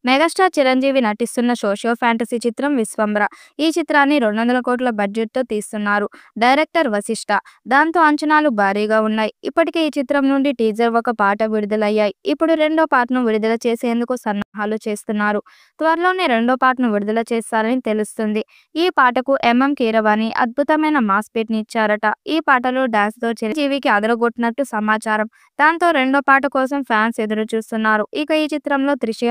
Megastar Chiranjeevi నటిస్తున్న socio fantasy చిత్రం 'విశ్వంబర'. ఈ చిత్రాన్ని 200 కోట్ల బడ్జెట్‌తో తీస్తున్నారు. డైరెక్టర్ వశిష్ఠ. దాంతో అంచనాలు భారీగా ఉన్నాయి. ఇప్పటికే ఈ చిత్రం నుండి టీజర్, ఒక పాట విడుదలయ్యాయి. ఇప్పుడు రెండో పార్ట్‌ను విడుదల చేసేందుకు సన్నాహాలు చేస్తున్నారు. త్వరలోనే రెండో పార్ట్‌ను విడుదల చేస్తారని తెలుస్తుంది. ఈ పాటకు కీరవాణి అద్భుతమైన మాస్ బీట్‌ని ఇచ్చారట. ఈ పాటలో డాన్స్‌తో చిరంజీవికి అదరగొట్టినట్టు సమాచారం. దాంతో రెండో పాట కోసం ఫ్యాన్స్ ఎదురు చూస్తున్నారు. ఇక ఈ చిత్రంలో త్రిష,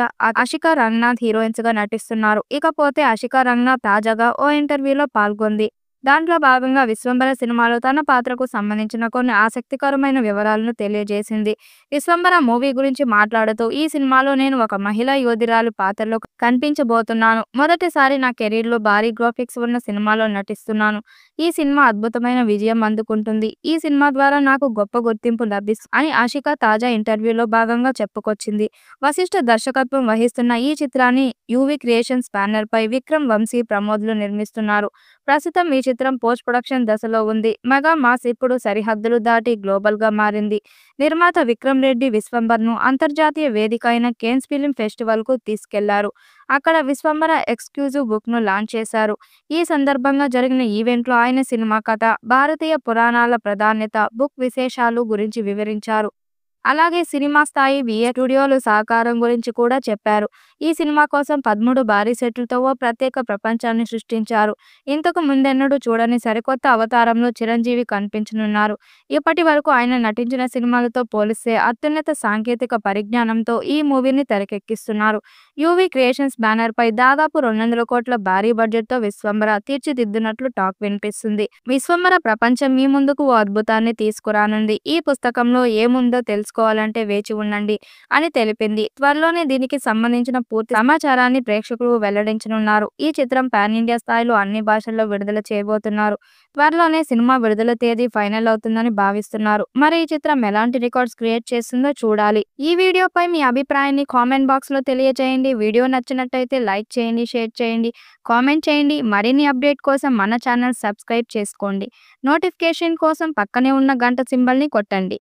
ఆషికా రంగనాథ్ హీరోయిన్స్‌గా నటిస్తున్నారు. ఇకపోతే ఆషికా రంగనాథ్ తాజాగా ఓ ఇంటర్వ్యూలో పాల్గొంది. దాంట్లో భాగంగా 'విశ్వంబర' సినిమాలో తన పాత్రకు సంబంధించిన కొన్ని ఆసక్తికరమైన వివరాలను తెలియజేసింది. 'విశ్వంబర' మూవీ గురించి మాట్లాడుతూ, ఈ సినిమాలో నేను ఒక మహిళా యోధురాలు పాత్రలో కనిపించబోతున్నాను. మొదటిసారి నా కెరీర్‌లో భారీ గ్రాఫిక్స్ ఉన్న సినిమాలో నటిస్తున్నాను. ఈ సినిమా అద్భుతమైన విజయం అందుకుంటుంది. ఈ సినిమా ద్వారా నాకు గొప్ప గుర్తింపు లభిస్తుంది అని ఆషికా తాజా ఇంటర్వ్యూలో భాగంగా చెప్పుకొచ్చింది. వశిష్ఠ దర్శకత్వం వహిస్తున్న ఈ చిత్రాన్ని యూవీ క్రియేషన్స్ బ్యానర్‌పై విక్రమ్ వంశీ, ప్రమోద్‌లు నిర్మిస్తున్నారు. ప్రస్తుతం ఈ చిత్రం పోస్ట్ ప్రొడక్షన్ దశలో ఉంది. మెగా మాస్ ఇప్పుడు సరిహద్దులు దాటి గ్లోబల్‌గా మారింది. నిర్మాత విక్రమ్ రెడ్డి 'విశ్వంబర'ను అంతర్జాతీయ వేదిక అయిన కేన్స్ ఫిల్మ్ ఫెస్టివల్‌కు తీసుకెళ్లారు. అక్కడ 'విశ్వంబర' ఎక్స్‌క్లూజివ్ బుక్‌ను లాంచ్ చేశారు. ఈ సందర్భంగా జరిగిన ఈవెంట్‌లో ఆయన సినిమా కథ, భారతీయ పురాణాల ప్రాధాన్యత, బుక్ విశేషాలు గురించి వివరించారు. అలాగే సినిమా స్థాయి వీఎఫ్ స్టూడియోల సహకారం గురించి కూడా చెప్పారు. ఈ సినిమా కోసం 13 భారీ సెట్‌లతో ఓ ప్రత్యేక ప్రపంచాన్ని సృష్టించారు. ఇంతకు ముందెన్నడూ చూడని సరికొత్త అవతారంలో చిరంజీవి కనిపించనున్నారు. ఇప్పటి వరకు ఆయన నటించిన సినిమాలతో పోలిస్తే అత్యున్నత సాంకేతిక పరిజ్ఞానంతో ఈ మూవీని తెరకెక్కిస్తున్నారు. యూవీ క్రియేషన్స్ బ్యానర్‌పై దాదాపు 200 కోట్ల భారీ బడ్జెట్‌తో 'విశ్వంబర' తీర్చిదిద్దునట్లు టాక్ వినిపిస్తుంది. 'విశ్వంబర' ప్రపంచం మీ ముందుకు ఓ అద్భుతాన్ని తీసుకురానుంది. ఈ పుస్తకంలో ఏముందో తెలుసుకోవాలంటే వేచి ఉండండి అని తెలిపింది. త్వరలోనే దీనికి సంబంధించిన పూర్తి సమాచారాన్ని ప్రేక్షకులకు వెల్లడించనున్నారు. ఈ చిత్రం పాన్ ఇండియా స్థాయిలో అన్ని భాషల్లో విడుదల చేయబోతున్నారు. త్వరలోనే సినిమా విడుదల తేదీ ఫైనల్ అవుతుందని భావిస్తున్నారు. మరి ఈ చిత్రం ఎలాంటి రికార్డ్స్ క్రియేట్ చేస్తుందో చూడాలి. ఈ వీడియోపై మీ అభిప్రాయాన్ని కామెంట్ బాక్స్‌లో తెలియజేయండి. వీడియో నచ్చినట్టయితే లైక్ చేయండి, షేర్ చేయండి, కామెంట్ చేయండి. మరిన్ని అప్డేట్ కోసం మన ఛానల్ సబ్స్క్రైబ్ చేసుకోండి. నోటిఫికేషన్ కోసం పక్కనే ఉన్న గంట సింబల్‌ని కొట్టండి.